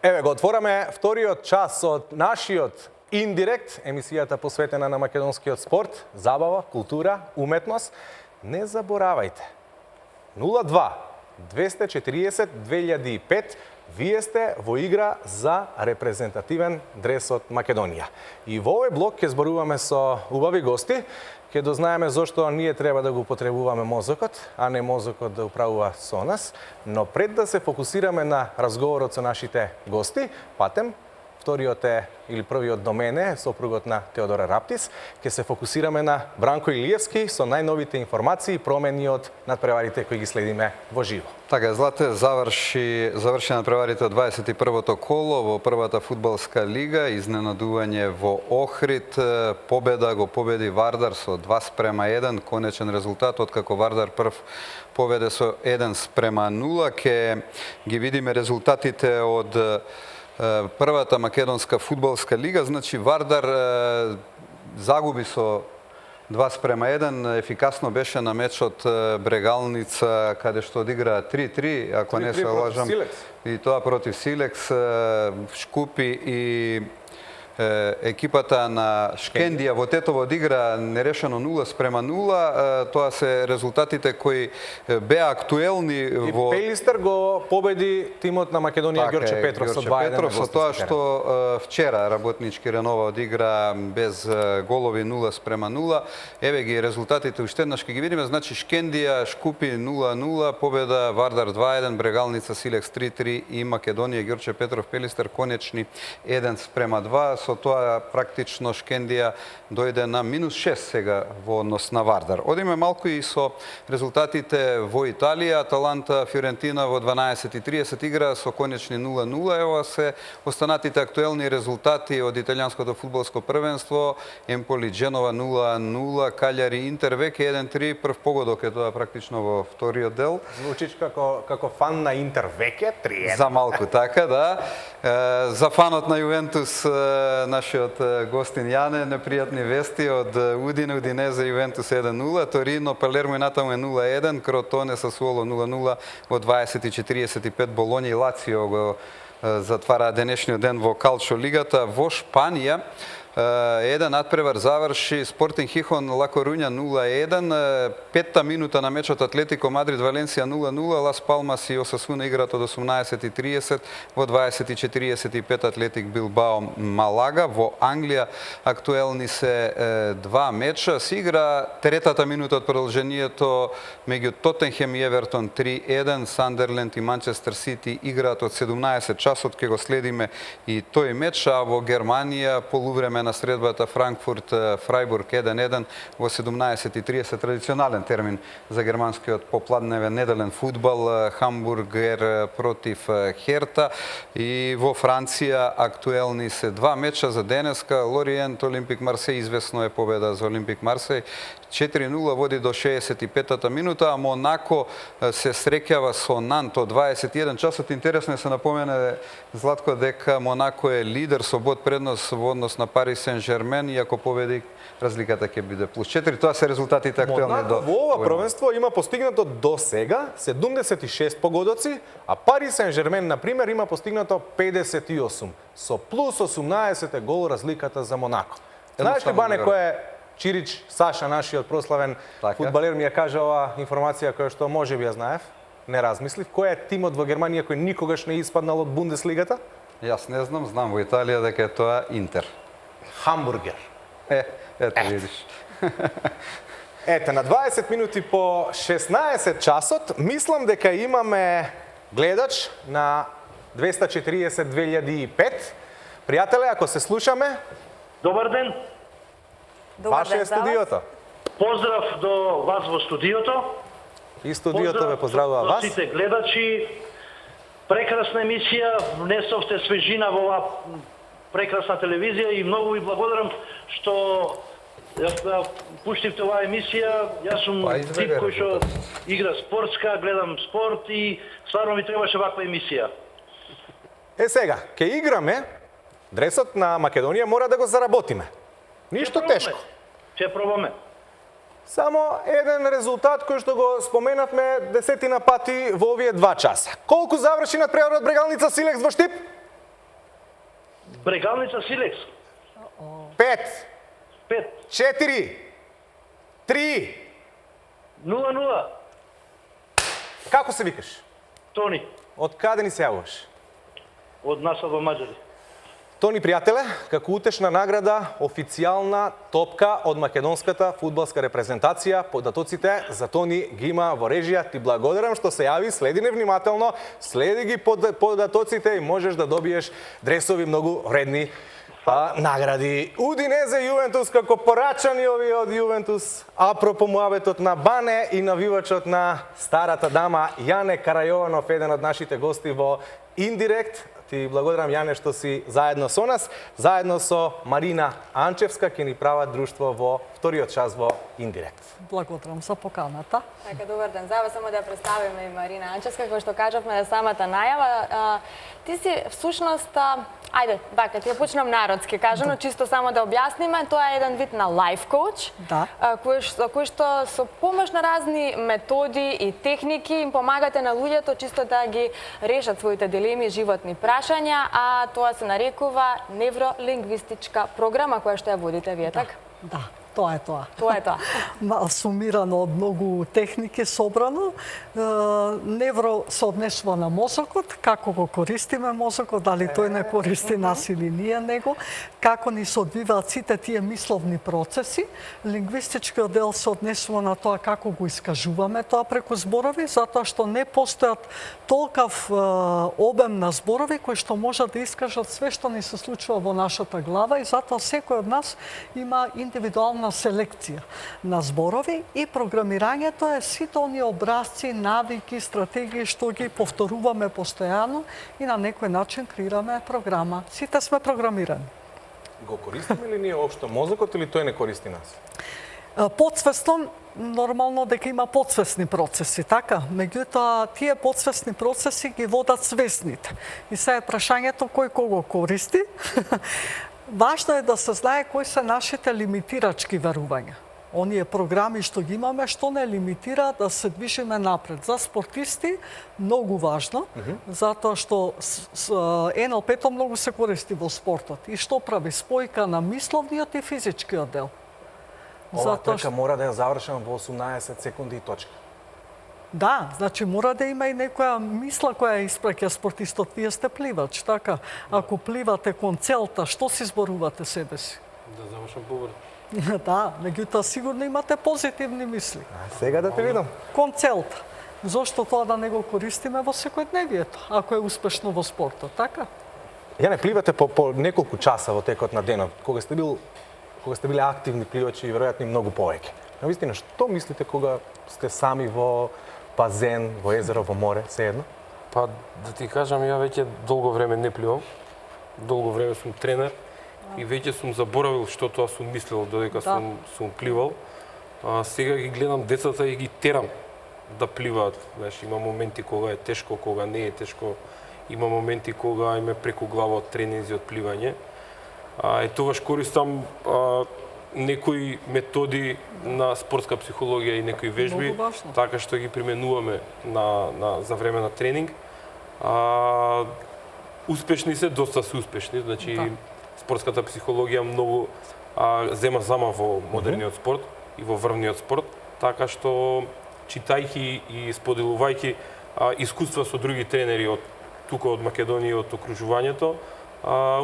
Еве го отвораме вториот час од нашиот Индирект, емисијата посветена на македонскиот спорт, забава, култура, уметност. Не заборавајте. 02 240 2005 вие сте во игра за репрезентативен дрес од Македонија. И во овој блок ќе зборуваме со убави гости, ќе дознаеме зошто ние треба да го потребуваме мозокот, а не мозокот да управува со нас. Но пред да се фокусираме на разговорот со нашите гости, патем, вториот е, или првиот до мене, сопругот на Теодора Раптис, ќе се фокусираме на Бранко Илиевски со најновите информации и промени од надпреварите кои ги следиме во живо. Така, Злате, заврши надпреварите од 21-то коло во првата фудбалска лига, изненадување во Охрид, победа го победи Вардар со 2:1, конечен резултат, откако Вардар прв победе со 1:0. Ке ги видиме резултатите од првата македонска фудбалска лига. Значи Вардар загуби со 2:1, ефикасно беше на мечот Брегалница, каде што одигра 3-3, ако не се лажам. И тоа против Силекс. Шкупи и екипата на Шкендија во Тетово одигра нерешено 0:0. Тоа се резултатите кои беа актуелни во... И Пелистер го победи тимот на Македонија, Ѓорче Петров со 2:1. Со тоа што вчера работнички Ренова одигра без голови 0:0. Еве ги резултатите уште еднаш ќе ги видиме. Значи Шкендија, Шкупи 0:0, победа Вардар 2:1, Брегалница, Силекс 3:3 и Македонија, Ѓорче Петров, Пелистер конечни 1:2. Со тоа практично Шкендија дојде на -6 сега во однос на Вардар. Одиме малку и со резултатите во Италија. Аталанта Фиорентина во 12:30 игра со конечни 0:0. Ева се останатите актуелни резултати од италијанското фудбалско првенство. Емполи Дженова 0:0, Каљари Интер веќе 1:3, прв погодок е тоа практично во вториот дел. Звучиш како фан на Интер веќе 3:1. За малку така, да. За фанот на Јувентус, нашиот гостин Јане, непријатни вести од Удине, Удинезе, Јувентус 1:0, Торино, Палермо и натаму е 0:1, Кротоне, Сасуоло 0:0, во 20:45 Болоња и Лацио го затвара денешниот ден во Калчо лигата. Во Шпанија еден надпревар заврши Спортинг Хихон Ла Коруња 0:1, петта минута на мечот Атлетико Мадрид Валенсија 0:0, Лас Палмас и Осасуна играт од 18:30, во 20:45 Атлетик Билбао Малага. Во Англија актуелни се два меча. Се игра третата минута од продолжението меѓу Тотенхем и Евертон 3:1, Сандерленд и Манчестер Сити играат од 17 часот, ке го следиме и тој меч, а во Германија полувреме на средбата Франкфурт Фрајбург 1:1 во 17:30, традиционален термин за германскиот попладневен неделен фудбал, Хамбургер против Херта. И во Франција актуелни се два меча за денеска. Лориент Олимпик Марсеј, известно е победа за Олимпик Марсеј, 4:0 води до 65-та минута, а Монако се среќава со Нант од 21 часот. Интересно е се напомене, Златко, дека Монако е лидер со бод предност во однос на Парис Сен-Жермен, и ако победи, разликата ќе биде +4. Тоа се резултатите актуелни Монако во ова првенство има постигнато до сега 76 погодоци, а Парис Сен-Жермен, на пример, има постигнато 58. Со +18 е гол разликата за Монако. Знаеш ли, Бане, кој е Чирич Саша, нашиот прославен фудбалер, ми ја кажа оваа информација која што може би ја знаев, не размислив. Кој е тимот во Германија кој никогаш не испаднал од Бундеслигата? Јас не знам, знам во Италија дека е тоа Интер. Хамбургер. Ето видиш. Ете, на 20 минути по 16 часот, мислам дека имаме гледач на 240 2005. Пријателе, ако се слушаме... Добар ден. Ваше е студиото. Поздрав до вас во студиото. И студиото ве поздравува вас. Сите гледачи. Прекрасна емисија, внесовте свежина во оваа прекрасна телевизија и многу ви благодарам што пуштивте оваа емисија. Јас сум тип кој што игра спортска, гледам спорт и стварно ми требаше ваква емисија. Сега, ке играме, дресот на Македонија мора да го заработиме. Ништо тешко. Ќе пробаме. Само еден резултат кој што го споменавме десетина пати во овие 2 часа. Колку заврши надпреварот Брегалница Силекс во Штип? Брегалница Силекс. 5, 5. 4, 3. 0-0. Како се викаш? Тони. Од каде ни се јавуваш? Од Насаба Маđari. Тони, пријателе, како утешна награда, официјална топка од македонската фудбалска репрезентација. Податоците за Тони ги има во режија. Ти благодарам што се јави, следи не внимателно, следи ги податоците и можеш да добиеш дресови многу вредни награди. Удинезе Јувентус како порачани ови од Јувентус. Апропо муабетот на Бане и навивачот на старата дама Јане Карајованов, еден од нашите гости во Индирект. Ти благодарам, Јане, што си заедно со нас. Заедно со Марина Анчевска ќе ни прават друштво во вториот час во Индирект. Благодарам за поканата. Така, добар ден. За само да представиме и Марина Анчевска, кој што кажавме на самата најава. Ти си всушност, ајде, така, ти ја почнам народски кажано, чисто само да објасниме, тоа е еден вид на лайф коуч, Да. кој што со помош на разни методи и техники им помагате на луѓето чисто да ги решат своите дилеми, животни прашања, а тоа се нарекува невролингвистичка програма која што ја водите вие, така? Да, тоа е тоа. Тоа е тоа. Сумирано од многу техники собрано. Невро се однесува на мозокот, како го користиме мозокот, дали тој не користи нас или ние него, како ни се одвиваат сите тие мисловни процеси. Лингвистичкиот дел се однесува на тоа како го искажуваме тоа преку зборови, затоа што не постојат толкав обем на зборови кои што можат да искажат све што ни се случува во нашата глава и затоа секој од нас има индивидуална селекција на зборови и програмирањето е сите оние образци, навики, стратегии што ги повторуваме постојано и на некој начин креираме програма. Сите сме програмирани. Го користиме ли ние општо мозокот или тој не користи нас? Подсвесно, нормално дека има подсвесни процеси, така? Меѓутоа, тие подсвесни процеси ги водат свесните. И сега е прашањето кој кого користи. Важно е да се знае кои се нашите лимитирачки верувања. Оние програми што ги имаме, што не лимитира да се движиме напред. За спортисти, многу важно, затоа што НЛП-то многу се користи во спортот. И што прави? Спојка на мисловниот и физичкиот дел. Ова трка мора да ја завршам во 18 секунди и точка. Да, значи мора да има и некоја мисла која испраќа спортистот. Вие сте пливач, така? Ако пливате кон целта, што си зборувате себе си? Да завршам побрзо. Да, меѓутоа сигурно имате позитивни мисли. Сега да те видам. Кон целта. Зошто тоа да не го користиме во секојдневието, ако е успешно во спортот, така? Јане, пливате по неколку часа во текот на денот. Кога сте биле активни пливачи и веројатно и многу повеќе. Навистина, што мислите кога сте сами во базен, во езеро, во море, се едно? Па, да ти кажам, ја веќе долго време не пливам. Долго време сум тренер и веќе сум заборавил што тоа сум мислел додека сум пливал. Сега ги гледам децата и ги терам да пливаат. Знаеш, има моменти кога е тешко, кога не е тешко. Има моменти кога им е преку глава од тренинзи, од пливање. И тогаш користам некои методи на спортска психологија и некои вежби, така што ги применуваме за време на тренинг. Успешни се, доста се успешни, значи спортската психологија многу зема зама во модерниот спорт и во врвниот спорт, така што читајќи и споделувајќи искуства со други тренери од тука од Македонија, од окружувањето,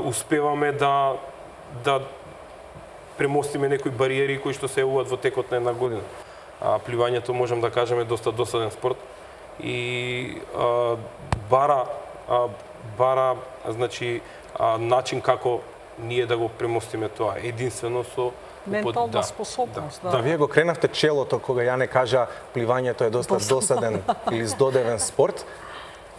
успеваме да премостиме некои бариери кои што се јавуваат во текот на една година. Пливањето можам да кажеме доста досаден спорт и бара значи начин како ние да го премостиме тоа единствено со ментална способност. Да, вие го кренавте челото кога ја не кажа пливањето е доста досаден или здодевен спорт.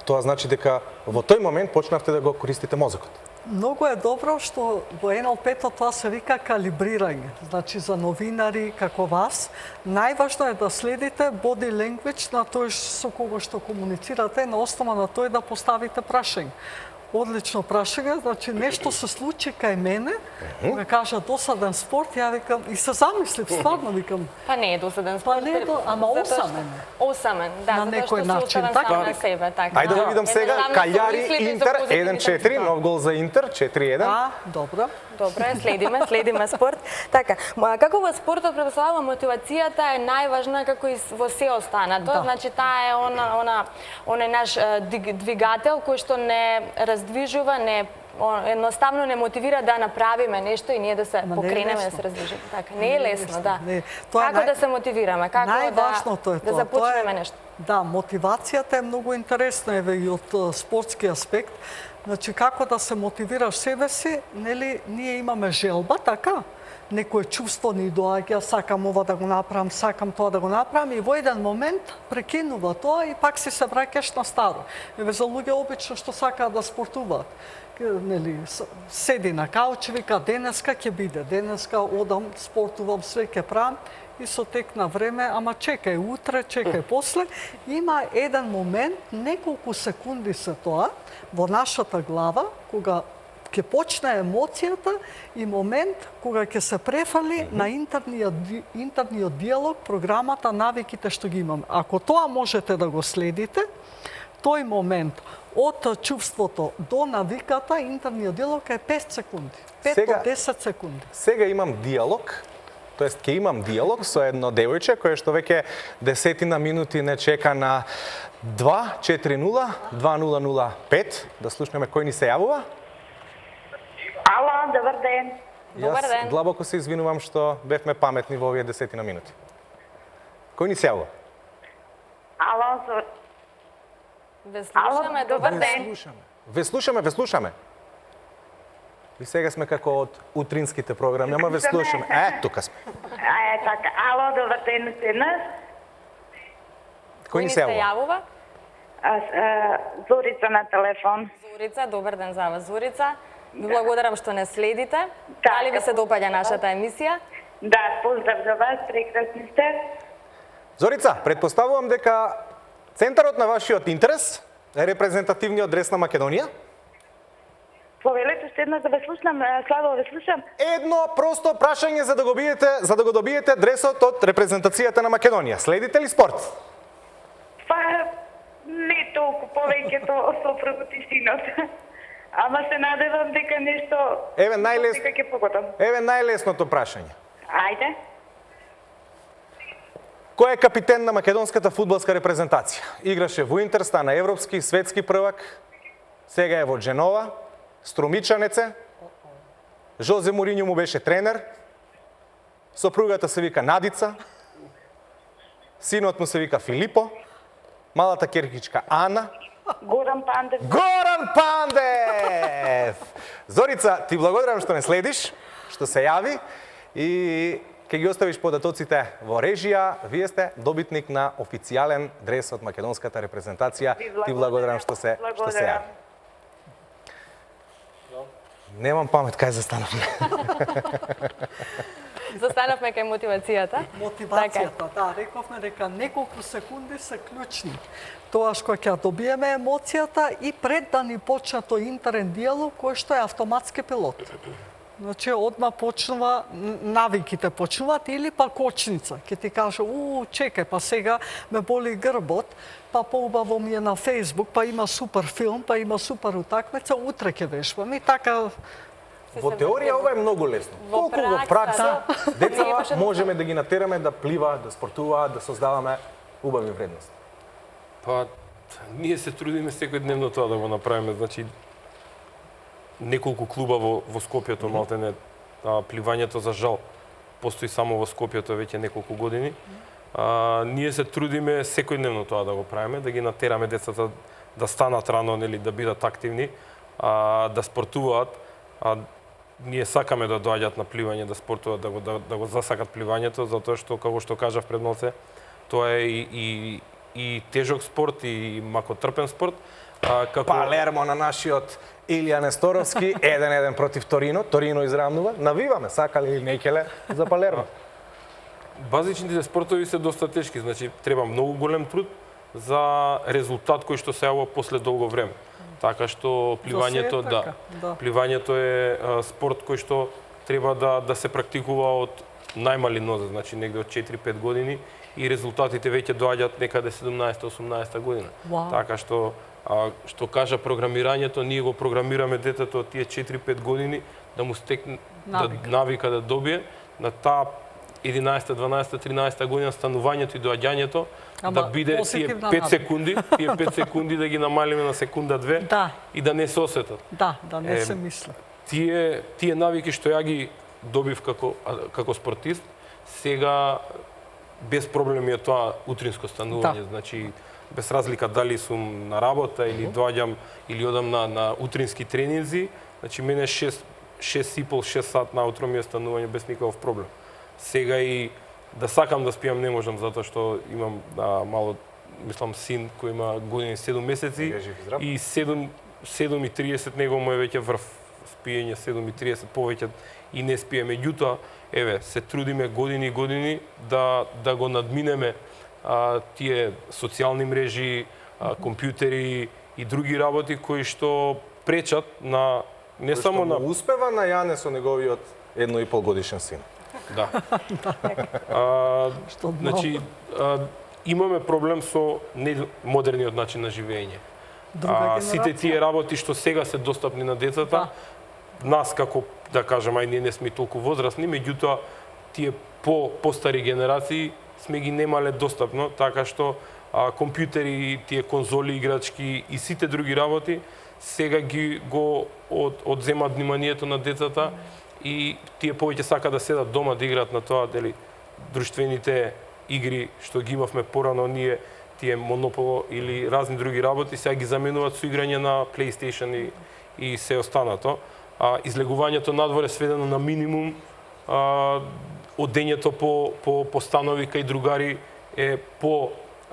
Тоа значи дека во тој момент почнавте да го користите мозокот. Многу е добро што во НЛП-то тоа се вика калибрирање. Значи за новинари како вас, најважно е да следите body language на тој со кого што комуницирате, на основа на тој да поставите прашање. Одлично прашање, значи нешто се случи кај мене, кога кажа досаден спорт, ја викам и се замислив, стварно викам. Па не е досаден спорт. Па не е ама затоа што- осамен. Осамен, да, На затоа некој што начин, се оставам така? сам на себе, така. Ајде да видам сега, Едноставно Каљари се мислите за Интер позитивните 1-4, нов гол за Интер 4-1. Добро. Добре, следиме спорт. Така, како во спортот предпоставува мотивацијата е најважна како и во се останато. Да. Значи таа е оној наш двигател кој што не раздвижува, едноставно не мотивира да направиме нешто и ние да се Ма не е покренеме, да лесно. се раздвижиме. Така, не е лесно, да. Не е. Тоа е Како да се мотивираме, како Најважното е да тоа. започнеме Тоа е- нешто. Да, мотивацијата е многу интересна, еве и од спортски аспект. Значи, како да се мотивираш себе си, нели, ние имаме желба, така? Некое чувство ни доаѓа, сакам ова да го направам, сакам тоа да го направам и во еден момент прекинува тоа и пак си се враќаш на старо. Еве за луѓе обично што сакаат да спортуваат. Нели, седи на кауч, вика денеска ќе биде, денеска одам, спортувам, све ќе правам и со тек на време, ама чекај утре, чекај после. Има еден момент, неколку секунди се тоа, во нашата глава, кога ќе почне емоцијата и момент кога ќе се префали на интерниот диалог, програмата, навиките што ги имаме. Ако тоа можете да го следите, тој момент од чувството до навиката, интерниот диалог е 5 секунди. 5 Сега- до 10 секунди. Сега имам диалог, тоест ќе имам диалог со едно девојче кое што веќе десетина минути не чека на 240-2005. Да слушнеме кој ни се јавува. Ало, добар ден. Добар ден. Јас длабоко се извинувам што бевме паметни во овие десетина минути. Кој ни се јавува? Ало, Ве слушаме, добар ден. Ве слушаме. И сега сме како од утринските програми, ама ве слушаме. Тука сме. така, ало, добар ден се нас. Кој ни се јавува? јавува? Зорица на телефон. Зорица, добар ден за вас, Зорица. Ви благодарам што не следите. Така, Дали ви се допаѓа нашата емисија? Да, поздрав за вас, прекрасни сте. Зорица, предпоставувам дека центарот на вашиот интерес е репрезентативниот дрес на Македонија. Повелете уште еднаш да ве слушнам, слабо ве слушам. Едно просто прашање за да го добиете дресот од репрезентацијата на Македонија. Следите ли спорт? Па, не толку повеќето сопругот и синот. Ама се надевам дека нешто... Еве најлесно. Дека ќе погодам. Еве најлесното прашање. Ајде. Кој е капитен на македонската фудбалска репрезентација? Играше во Интер, стана европски, светски првак, сега е во Дженова, струмичанец е. Жозе Моринјо му беше тренер. Сопругата се вика Надица. Синот му се вика Филипо. Малата керкичка Ана. Горан Пандев. Горан Пандев! Зорица, ти благодарам што не следиш, што се јави и ќе ги оставиш податоците во режија. Вие сте добитник на официјален дрес од македонската репрезентација. Ти благодарам што се јави. Немам памет кај застанавме. Застанавме кај мотивацијата. Мотивацијата, да, рековме дека неколку секунди се клучни. Тоа што ќе добиеме емоцијата и пред да ни почне тој интерен диалог кој што е автоматски пилот. Значи, одма почнува, навиките почнуваат или па кочница. Ке ти каже, чекај, па сега ме боли грбот, па поубаво ми е на Фейсбук, па има супер филм, па има супер утакмица, утре ќе вешбам. И така, Во теорија ова е многу лесно. Во Колку во пракса, пракса, не децава може да можеме да ги натераме да пливаат, да спортуваат, да создаваме убави вредности. Па, ние се трудиме секојдневно тоа да го направиме. Значи, неколку клуба во Скопјето, малтене, пливањето за жал постои само во Скопјето веќе неколку години. Ние се трудиме секојдневно тоа да го правиме, да ги натераме децата да станат рано, нели, да бидат активни, да спортуваат. Ние сакаме да доаѓаат на пливање, да спортуваат, да го засакат пливањето, затоа што, како што кажав пред малце, тоа е и тежок спорт, и макотрпен спорт. Палермо на нашиот Илија Несторовски, 1-1 против Торино. Торино израмнува. Навиваме, сакале или некеле за Палермо. Базичните спортови се доста тешки, значи треба многу голем труд за резултат кој што се јавува после долго време. Така што пливањето, така, да. пливањето е спорт кој што треба да се практикува од најмали нозе, значи негде од 4-5 години и резултатите веќе доаѓаат некаде 17-18 година. Вау. Така што кажа програмирањето, ние го програмираме детето од тие 4-5 години да му стекне навика да добие на таа 11, 12, 13 година станувањето и доаѓањето да биде тие 5 секунди, да ги намалиме на секунда 2 Да. и да не се осетат. Да, да не се мисли. Тие навики што ја ги добив како спортист, сега без проблеми е тоа утринско станување, значи без разлика дали сум на работа или доаѓам или одам на утрински тренинзи, значи мене 6,5-6 сат наутро ми е станување без никаков проблем. Сега и да сакам да спијам не можам затоа што имам мало, мислам, син кој има години 7 месеци и 7:30 него му е веќе врв спиење, 7:30 повеќе и не спие. Меѓутоа, еве, се трудиме години и години да го надминеме тие социјални мрежи, компјутери и други работи кои што пречат на не Кој само што на му успева на Јане со неговиот 1,5 годишен син. Да. Што Значи, имаме проблем со модерниот начин на живење. Сите тие работи што сега се достапни на децата, нас како, да кажем, ние не сме толку возрастни, меѓутоа тие постари генерации сме ги немале достапно, така што компјутери, тие конзоли, играчки и сите други работи сега го одземат вниманието на децата и тие повеќе сака да седат дома да играат на тоа, дали друштвените игри што ги имавме порано ние, тие Монополо или разни други работи, сега ги заменуваат со играње на PlayStation и се останато. Излегувањето надвор е сведено на минимум, одењето по станови кај другари е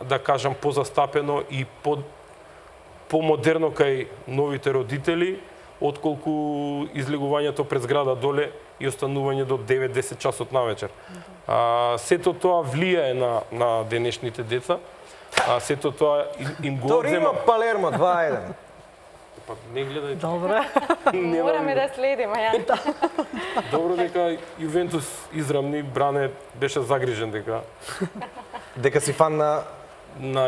да кажам, позастапено и по-модерно кај новите родители, отколку излегувањето пред зграда доле и останување до 9-10 часот навечер. Сето тоа влијае на денешните деца, сето тоа им го одзема. Торино Палермо 2:1. Па не гледај. Добре. Мораме да следиме, Јане. Добро дека Јувентус израмни, Бране беше загрижен Дека си фан на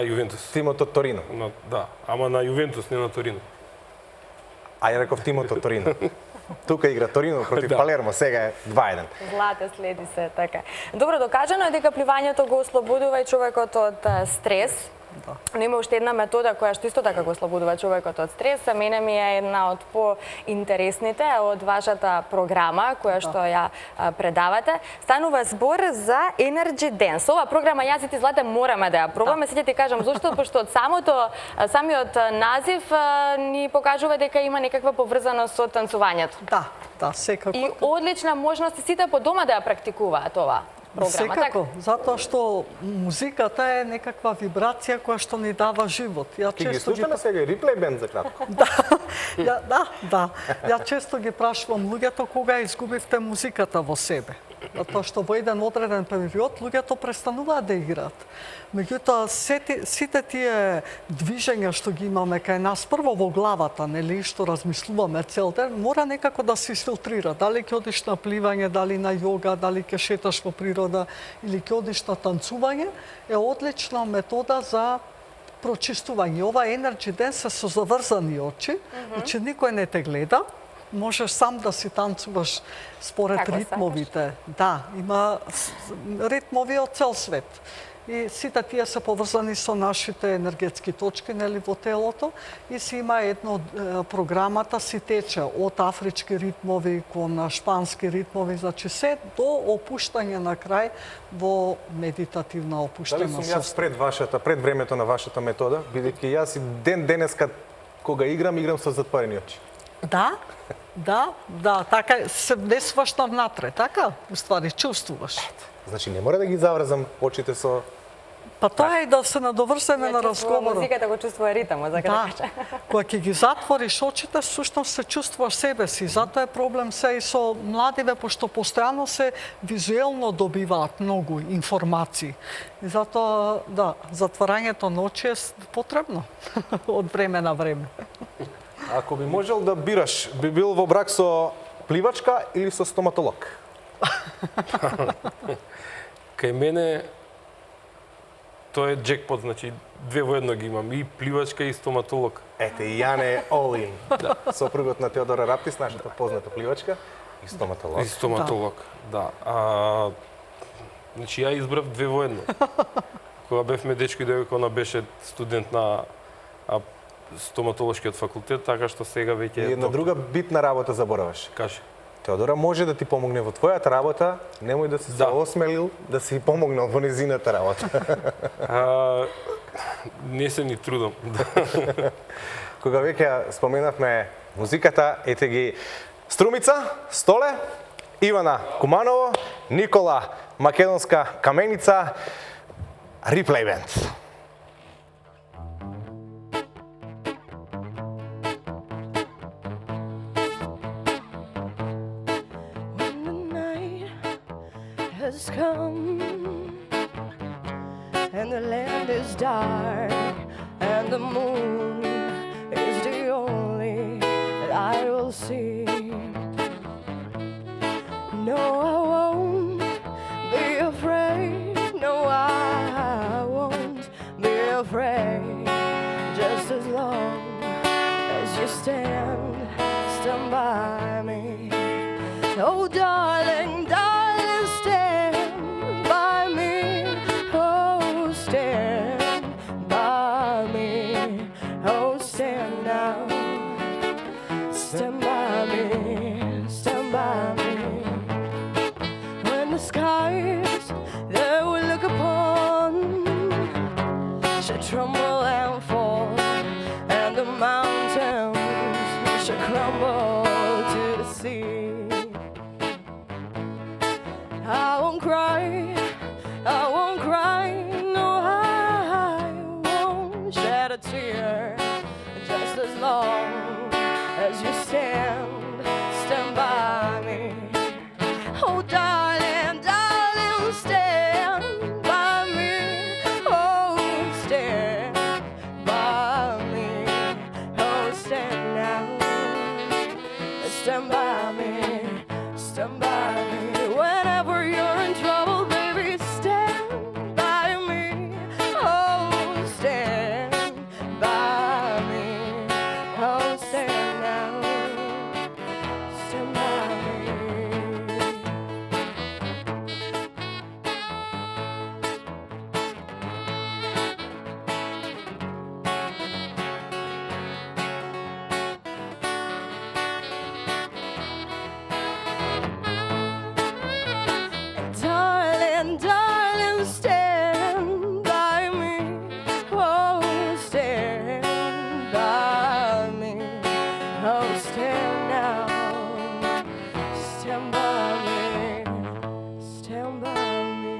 Јувентус. тимото Торино. Да, ама на Јувентус, не на Торино. А ја реков тимото Торино. Тука игра Торино против Да. Палермо, сега е 2:1. Злате следи се, така. Добро, докажано е дека пливањето го ослободува и човекот од стрес. Но има уште една метода која што исто така го ослободува човекот од стрес. За мене ми е една од поинтересните од вашата програма која што ја предавате. Станува збор за Energy Dance. Ова програма јас и ти, Злате, мораме да ја пробаме. Сега ти кажам зошто, пошто од самиот назив ни покажува дека има некаква поврзаност со танцувањето. Да, секако. И одлична можност сите по дома да ја практикуваат ова програма. Секако, затоа што музиката е некаква вибрација која што ни дава живот. Ја Ки ги слушаме сега и реплей бенд за кратко. Да. Ја често ги прашувам луѓето кога изгубивте музиката во себе. Затоа што во еден одреден период луѓето престануваат да играат. Меѓутоа, сите тие движења што ги имаме кај нас, прво во главата, нели, што размислуваме цел ден, мора некако да се филтрира. Дали ќе одиш на пливање, дали на јога, дали ќе шеташ во природа, или ќе одиш на танцување, е одлична метода за прочистување. Ова Energy Dance е со заврзани очи, значи никој не те гледа, можеш сам да си танцуваш според Како ритмовите. Да, има ритмови од цел свет. И сите тие се поврзани со нашите енергетски точки, нели, во телото, и си има едно програмата си тече од афрички ритмови кон шпански ритмови, значи се до опуштање на крај во медитативна Дали опуштена сум јас пред времето на вашата метода, бидејќи јас и денеска кога играм со затворени очи. Да, така се внесуваш навнатре, така, уствари, чувствуваш. Значи не мора да ги заврзам очите со... Па тоа е да се надоврземе на разговорот. Музиката го чувствува ритмот, за да кажа. Кога ќе ги затвориш очите, всушност се чувствуваш себе си. Затоа е проблем се и со младиве, пошто постојано се визуелно добиваат многу информации. И затоа, да, затворањето на очи е потребно од време на време. Ако би можел да бираш, би бил во брак со пливачка или со стоматолог? Кај мене тоа е джекпот, значи две во едно ги имам, и пливачка и стоматолог. Ете, и Јане Олин. Сопругот на Теодора Раптис, нашата позната пливачка и стоматолог. И стоматолог, да. Значи ја избрав две во едно. Кога бевме дечки девојка, она беше студент на стоматолошкиот факултет, така што сега веќе И една друга битна работа забораваш. Кажи. Теодора може да ти помогне во твојата работа, немој да си се осмелил да си помогнал во незината работа. Не се ни трудам. Кога веќе споменавме музиката, ете ги Струмица, Столе, Ивана Куманово, Никола Македонска Каменица, Реплей Бенд. Has come and the land is dark and the moon is the only that I will see. No, I won't be afraid. No, I won't be afraid. Just as long as you stand by me. Oh, darling, darling, stand by me. Oh, stand by me. Oh, stand now. Stand by me. Stand by me. When the skies that we look upon should tremble and fall, and the mountains should crumble to the sea, I won't cry, I won't cry, no, I won't shed a tear, just as long as you stand by me. Oh, darling, darling, stand by me. Oh, stand by me. Oh, stand now. Stand by me. Stand by me. Whenever you're in trouble, baby, stand by me. Oh, stand by me. Oh, stand now. Stand by me. Darling, darling, stand by me. Oh, stand by me. Oh, stand now. Stand by me. Stand by me.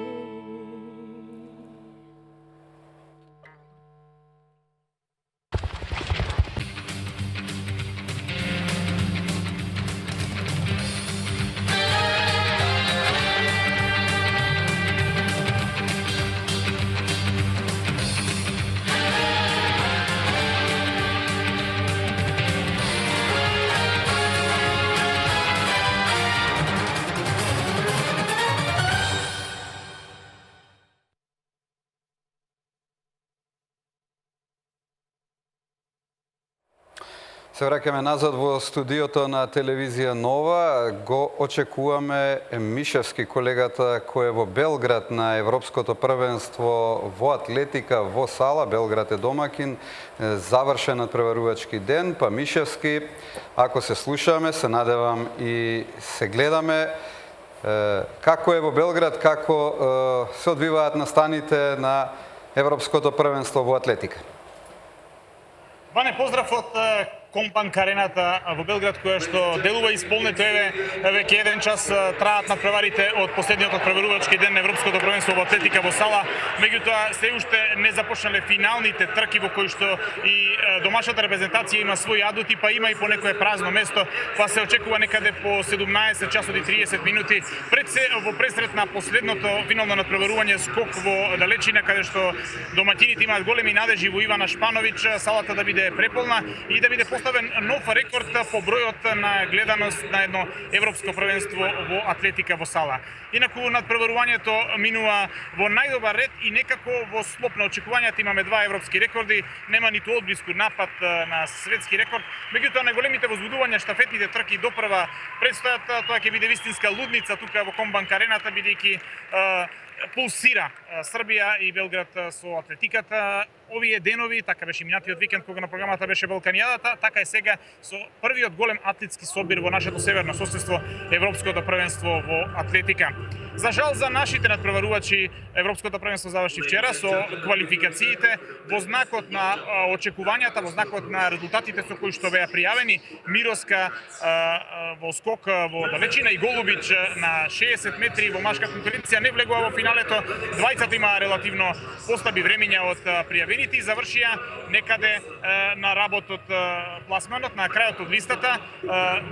Се враќаме назад во студиото на телевизија Нова. Го очекуваме Мишевски, колегата кој е во Белград на Европското првенство во атлетика во Сала. Белград е домакин. Завршен надпреварувачки ден. Па Мишевски, ако се слушаме, се надевам и се гледаме. Како е во Белград, како се одвиваат настаните на Европското првенство во атлетика? Ване, поздрав од Компанк арената во Белград, која што делува исполнето. Веќе еден час траат надпреварите од последниот надпреварувачки ден на Европското првенство во атлетика во Сала. Меѓутоа, се уште не започнале финалните трки во кои што и домашната репрезентација има своји адути, па има и по некое празно место, па се очекува некаде по 17 часот и 30 минути пред се во пресрет на последното финално надпреварување скок во далечина, каде што домаќините имаат големи надежи во Ивана Шпановиќ салата да биде преполна и да биде поставен нов рекорд по бројот на гледаност на едно европско првенство во атлетика во сала. Инаку надпреварувањето минува во најдобар ред и некако во слоп на очекувањата имаме два европски рекорди, нема ниту одблиску напад на светски рекорд. Меѓутоа најголемите возбудувања штафетните трки допрва предстојат, тоа ќе биде вистинска лудница тука во Комбанк арената, бидејќи пулсира Србија и Белград со атлетиката. Овие денови, така беше минатиот викенд кога на програмата беше Балканијадата, така е сега со првиот голем атлетски собир во нашето северно соседство, Европското првенство во атлетика. За жал за нашите надпреварувачи, Европското првенство заврши вчера со квалификациите во знакот на очекувањата, во знакот на резултатите со кои што беа пријавени. Мироска во скок во далечина и Голубич на 60 метри во машка конкуренција не влегува во финалето. Двајцата имаа релативно постаби времиња од пријавените и завршија некаде на работот пласманот, на крајот од листата.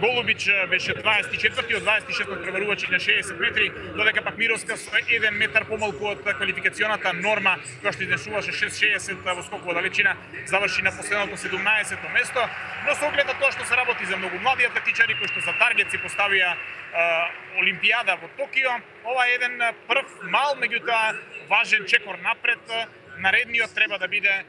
Голубич беше 24-ти од 26 надпреварувачи на 60 метри, додека пак Мироска со 1 метар помалку од квалификационата норма, која што изнесуваше 6.60 во скок во далечина, заврши на последното 17-то место. Но со оглед на тоа што се работи за многу млади атлетичари кои што за таргет си поставија Олимпијада во Токио, ова е еден прв мал, меѓутоа важен чекор напред. Наредниот треба да биде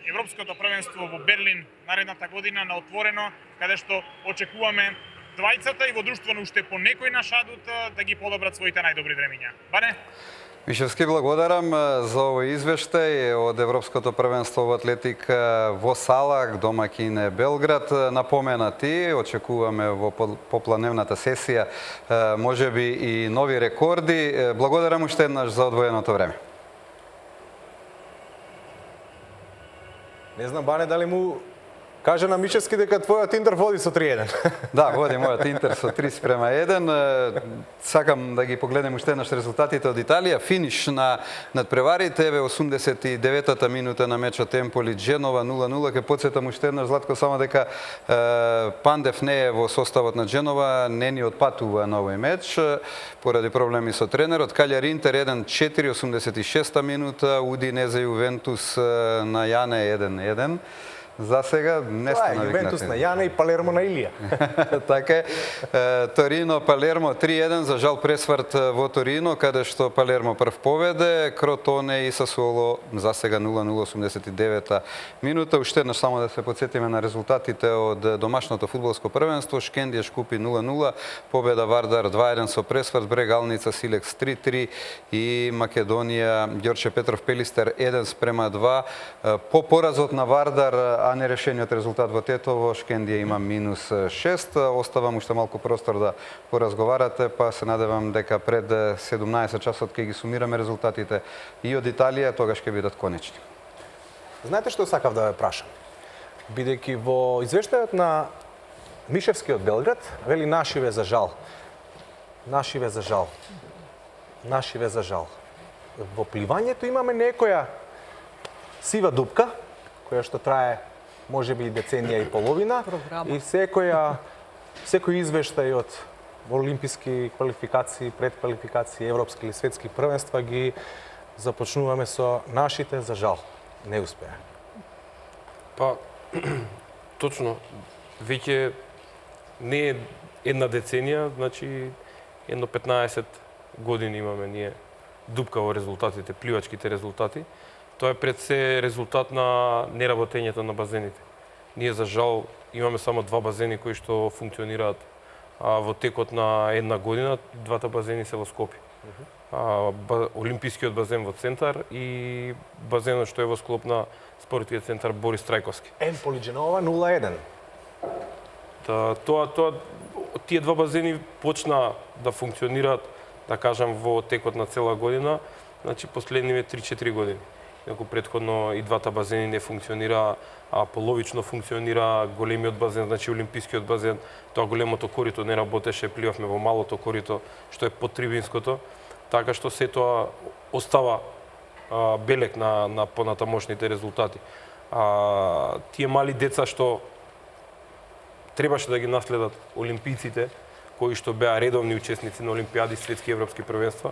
Европското првенство во Берлин наредната година на отворено, каде што очекуваме двајцата и во друштво на уште по некој нашадут да ги подобрат своите најдобри времиња. Бане? Мишевски, благодарам за овој извештај од Европското првенство во атлетика во Сала, домакин е Белград. Напомена ти, очекуваме во попланевната сесија можеби и нови рекорди. Благодарам уште еднаш за одвоеното време. Не знам, Бане, дали му каже на Мишевски дека твојот Интер води со 3-1. Да, води мојот Интер со 3:1. Сакам да ги погледнем уште еднаш резултатите од Италија. Финиш на надпреварите, 89-та минута на мечот Емполи Дженова 0:0. Ке потсетам уште еднаш, Златко, само дека Пандев не е во составот на Дженова, не ни отпатува на овој меч поради проблеми со тренерот. Каљари Интер 1:4, 86-та минута, Удинезе Јувентус на Јане 1:1. За сега не сте навикнати. Јувентус на Јане и Палермо на Илија. Така е. Торино, Палермо 3:1, за жал пресврт во Торино, каде што Палермо прв поведе, Кротоне и Сасуоло за сега 0:0, 89-та минута. Уште еднаш само да се потсетиме на резултатите од домашното фудбалско првенство. Шкендија Шкупи 0:0, победа Вардар 2:1 со пресврт, Брегалница Силекс 3:3 и Македонија Ѓорче Петров Пелистер 1:2. По поразот на Вардар, а нерешениот резултат во Тетово, Шкендија има -6. Оставам уште малку простор да поразговарате, па се надевам дека пред 17 часот ќе ги сумираме резултатите и од Италија, тогаш ќе бидат конечни. Знаете што сакав да ве прашам? Бидејќи во извештајот на Мишевски од Белград, вели нашиве за жал. Нашиве за жал. Нашиве за жал. Во пливањето имаме некоја сива дупка, која што трае можеби и деценија и половина, и секој извештај од олимписки квалификации, предквалификации, европски или светски првенства ги започнуваме со нашите, за жал. Не успеа. Па, точно, веќе не е една деценија, значи едно 15 години имаме ние дупка во резултатите, пливачките резултати. Тоа е пред се резултат на неработењето на базените. Ние, за жал, имаме само два базени кои што функционираат во текот на една година. Двата базени се во Скопје. Олимпискиот базен во центар и базенот што е во склоп на спортивниот центар Борис Трајковски. Емполи Дженова 0:1. Тие два базени почна да функционираат, да кажам, во текот на цела година, значи последниве 3-4 години. Иако претходно и двата базени не функционира, а половично функционира големиот базен, значи олимпискиот базен. Тоа големото корито не работеше, пливавме во малото корито, што е под трибинското, така што се тоа остава белек на понатамошните резултати. Тие мали деца што требаше да ги наследат олимпиците, кои што беа редовни учесници на олимпијади, светски и европски првенства,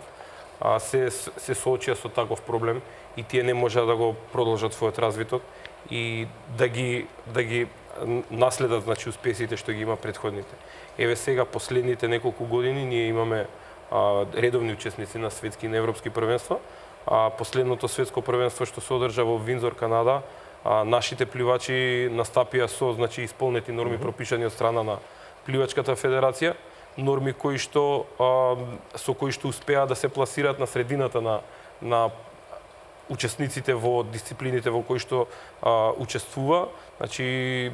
се соочија со таков проблем и тие не можеа да го продолжат својот развиток и да ги наследат значи успесите што ги има претходните. Еве сега последните неколку години ние имаме редовни учесници на светски и на европски првенства. Последното светско првенство што се одржа во Виндзор, Канада, нашите пливачи настапија со значи исполнети норми пропишани од страна на пливачката федерација, норми кои што со кои што успеа да се пласираат на средината на учесниците во дисциплините во кои што учествува. Значи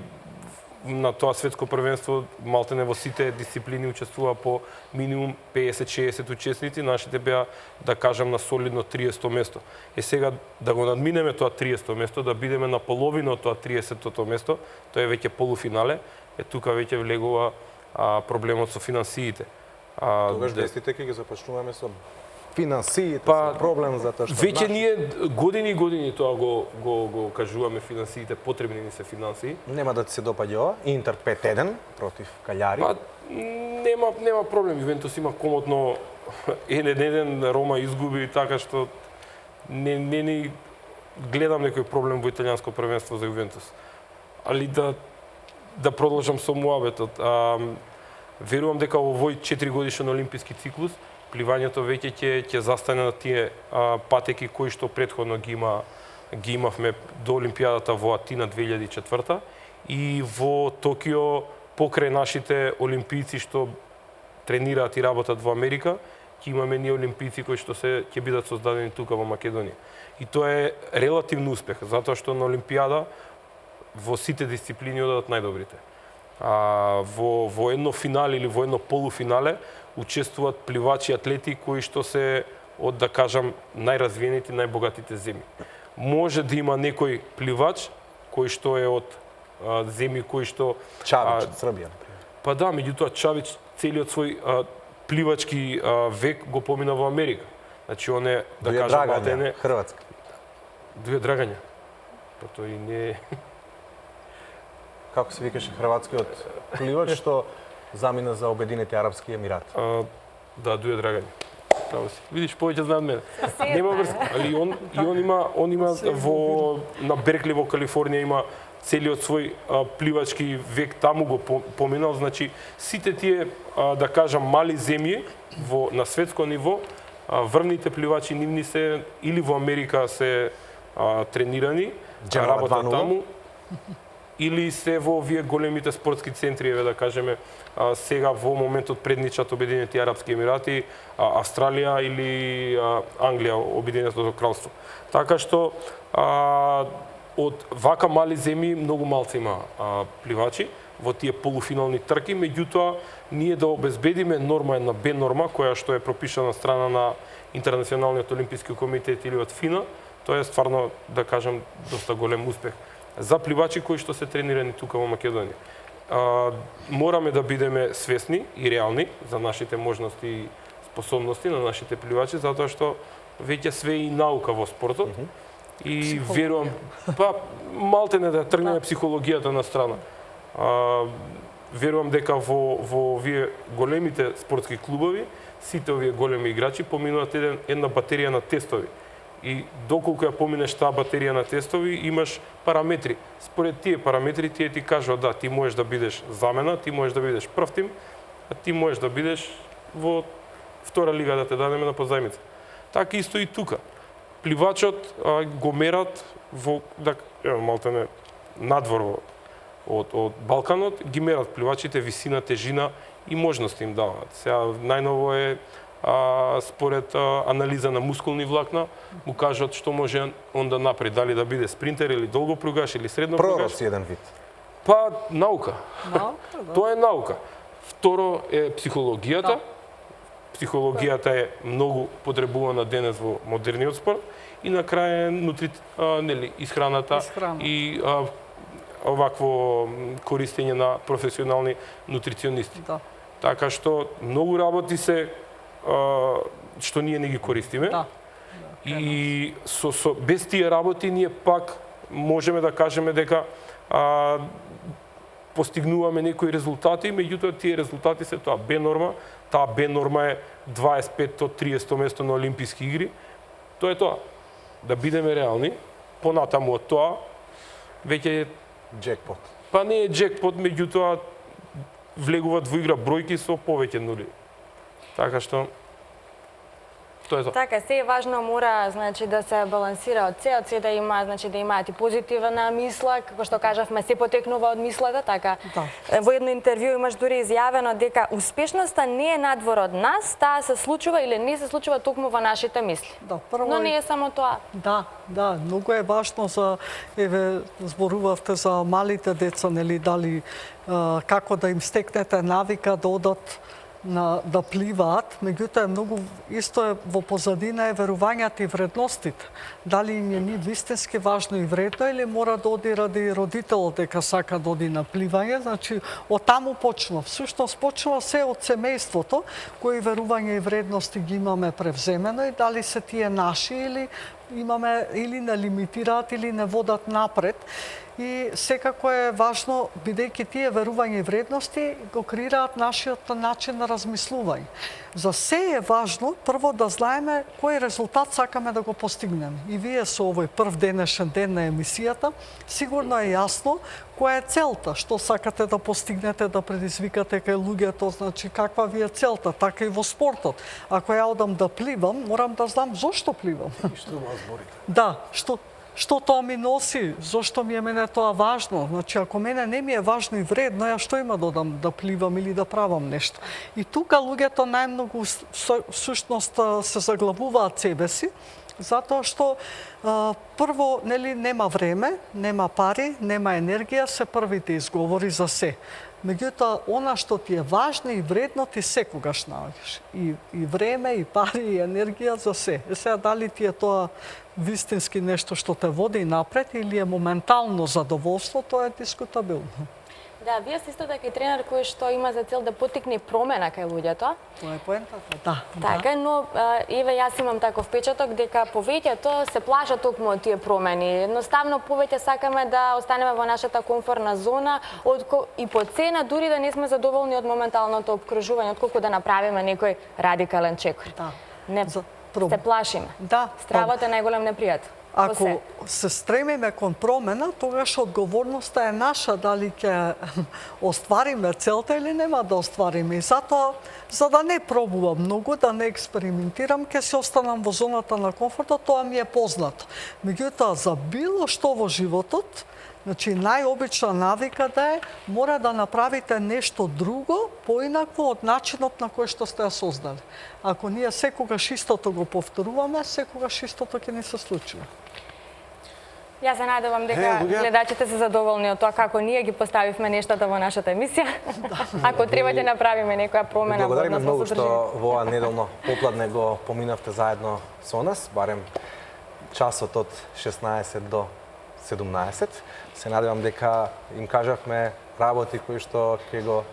на тоа светско првенство малтене во сите дисциплини учествува по минимум 50-60 учесници, нашите беа да кажам на солидно 30 место. Сега да го надминеме тоа 30 место, да бидеме на половина од тоа 30-тото место, тоа е веќе полуфинале, тука веќе влегува проблемот со финансиите. Тогаш вестите ќе ги започнуваме со финансиите, со проблем затоа што веќе ние години тоа го кажуваме, финансиите, потребни ни се финансии. Нема да ти се допаѓа ова? Интер 5-1 против Каљари. Нема проблем. Ювентус има комотно 1-1, Рома изгуби, така што не гледам некој проблем во италијанско првенство за Ювентус. Али да продолжам со муабетот. Верувам дека во овој 4-годишен олимписки циклус пливањето веќе ќе застане на тие патеки кои што претходно ги имавме до Олимпијадата во Атина 2004 и во Токио покрај нашите олимпијци што тренираат и работат во Америка, ќе имаме ние олимпијци кои што ќе бидат создадени тука во Македонија. И тоа е релативно успех, затоа што на Олимпијада во сите дисциплини одат најдобрите. Во едно финале или во едно полуфинале учествуваат пливачи, атлети кои што се од, да кажам, најразвиените, најбогатите земји. Може да има некој пливач кој што е од земји кои што Чавич од Србија, например. Па да, меѓутоа Чавич целиот свој пливачки век го помина во Америка. Значи он е, да кажам, Младене, Хрватска. Дује Драгања. Па тој не Како се викаше хрватскиот пливач што замина за Обединети арапски емирати? Да, Дује Драгања. Право си. Видиш, повеќе знае од мене. Нема врска, али он има на Беркли во Калифорнија има целиот свој пливачки век таму го поминал, значи сите тие да кажам мали земји на светско ниво, врвните пливачи нивни се или во Америка се тренирани, работат таму, или се во овие големите спортски центри, да кажеме, сега во моментот предничат Обединети арапски емирати, Австралија или Англија, Обединетото кралство. Така што од вака мали земји многу малци има пливачи во тие полуфинални трки, меѓутоа ние да обезбедиме норма, една Б норма, која што е пропишана страна на Интернационалниот олимписки комитет или од ФИНА, тоа е стварно, да кажам, доста голем успех за пливачи кои што се тренирани тука во Македонија. Мораме да бидеме свесни и реални за нашите можности и способности на нашите пливачи, затоа што веќе све и наука во спортот. И верувам, малтене да тргнеме психологијата на страна. Верувам дека во овие големите спортски клубови, сите овие големи играчи поминуваат една батерија на тестови. И доколку ја поминеш таа батерија на тестови, имаш параметри. Според тие параметри тие ти кажуваат да, ти можеш да бидеш замена, ти можеш да бидеш прв тим, а ти можеш да бидеш во втора лига да те дадеме на позајмица. Така исто и тука. Пливачот го мерат во малтене надвор од Балканот, ги мерат пливачите висина, тежина и можности им даваат. Сега најново е според анализа на мускулни влакна, му кажат што може он да направи, дали да биде спринтер или долгопругаш или среднопругаш. Пророци еден вид. Па наука. Тоа е наука. Второ е психологијата. Психологијата е многу потребувана денес во модерниот спорт и на крај е исхраната и овакво користење на професионални нутриционисти. Да. Така што многу работи се што ние не ги користиме. Да. И без тие работи ние пак можеме да кажеме дека постигнуваме некои резултати, меѓутоа тие резултати се тоа Б норма. Таа Б норма е 25-30 место на Олимписки игри. Тоа е тоа. Да бидеме реални, понатаму од тоа веќе Джекпот. Па не е джекпот, меѓутоа влегуваат во игра бројки со повеќе нули. Така што тоа е тоа. Така, се е важно, мора, значи, да се балансира од се да има, значи, да имаат и позитивна мисла, како што кажавме, се потекнува од мислата, така. Да. Во едно интервју имаш дури изјавено дека успешноста не е надвор од нас, таа се случува или не се случува токму во нашите мисли. Да, прво Но не е само тоа. Да, многу е важно за, еве, зборувавте за малите деца, нели, дали како да им стекнете навика да одат да пливаат, меѓутоа многу исто е во позадина е верувањата и вредностите. Дали им е вистински важно и вредно или мора да оди ради родителот дека сака да оди на пливање, значи од таму почнува. Всушност почнува се од семејството, кои верувања и вредности ги имаме превземено и дали се тие наши или имаме или не лимитираат или не водат напред. И секако е важно, бидејќи тие верувања и вредности го креираат нашиот начин на размислување. За се е важно прво да знаеме кој резултат сакаме да го постигнеме. И вие со овој прв денешен ден на емисијата сигурно е јасно која е целта, што сакате да постигнете, да предизвикате кај луѓето, значи каква ви е целта, така и во спортот. Ако ја одам да пливам, морам да знам зошто пливам. И што ма зборите? Да, што тоа ми носи, зошто ми е мене тоа важно. Значи, ако мене не ми е важно и вредно, ја што има да одам да пливам или да правам нешто. И тука луѓето најмногу всушност се заглавуваат себе си, затоа што прво, нели, нема време, нема пари, нема енергија, се првите изговори за се. Меѓутоа, она што ти е важно и вредно, ти секогаш наоѓаш. И време, и пари, и енергија за се. Сега, дали ти е тоа вистински нешто што те води напред или е моментално задоволство, тоа е дискутабилно. Да, вие сте исто така и тренер кој што има за цел да потикне промена кај луѓето. Тоа е поентата, да. Така, но еве јас имам таков впечаток дека повеќето се плашат токму од тие промени. Едноставно повеќе сакаме да останеме во нашата комфортна зона и по цена дури да не сме задоволни од моменталното обкружување, отколку да направиме некој радикален чекор. Да. Не, се плашиме. Да. Стравот е најголем непријател. Ако се стремиме кон промена, тогаш одговорноста е наша дали ќе оствариме целта или нема да оствариме. И затоа, за да не пробувам многу, да не експериментирам, ќе се останам во зоната на комфортот, тоа ми е познато. Меѓутоа, за било што во животот, значи најобична навика да е, мора да направите нешто друго, поинакво од начинот на кој што сте ја создали. Ако ние секогаш истото го повторуваме, секогаш истото ќе ни се случува. Јас се надевам дека гледачите се задоволни од тоа како ние ги поставивме нештата во нашата емисија. Ако треба да направиме некоја промена во однос на многу содржина. што во неделно попладне го поминавте заедно со нас, барем часот од 16 до 17. Се надевам дека им кажавме работи кои што ќе го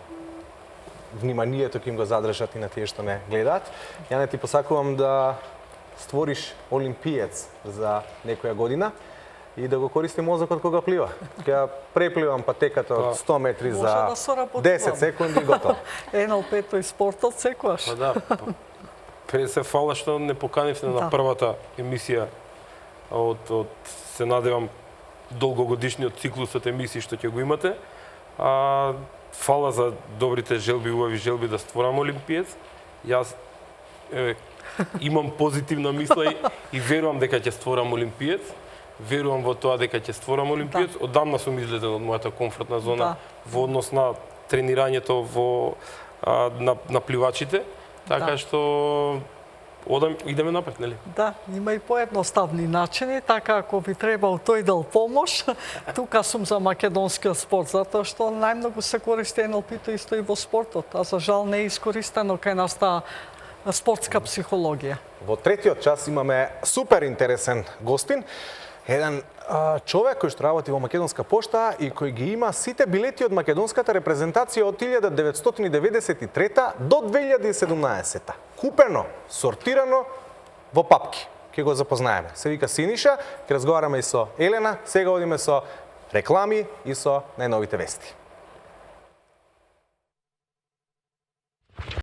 вниманието ќе им го задржат и на тие што не гледаат. Ја не ти посакувам да створиш олимпиец за некоја година и да го користи мозокот кога плива. Ќе препливам патеката од 100 метри за 10 секунди и готово. НЛП-то и спортот секогаш. Па да. Пред се фала што не поканивте на првата емисија од се надевам долгогодишниот циклус од емисии што ќе го имате. Фала за добрите желби, убави желби да створам олимпиец. Јас имам позитивна мисла и верувам дека ќе створам олимпиец. Верувам во тоа дека ќе створам олимпиец. Одамна сум излезен од мојата комфортна зона во однос на тренирањето на пливачите. Така што идеме напред, нели? Да, има и поедноставни начини, така ако ви требал тој дел помош, тука сум за македонскиот спорт, затоа што најмногу се користи НЛП-то исто и во спортот, а за жал не е искористено кај нас таа спортска психологија. Во третиот час имаме супер интересен гостин, еден човек кој што работи во Македонска пошта и кој ги има сите билети од македонската репрезентација од 1993 до 2017. Купено, сортирано во папки. Ќе го запознаеме. Се вика Синиша, ќе разговараме и со Елена, сега одиме со реклами и со најновите вести.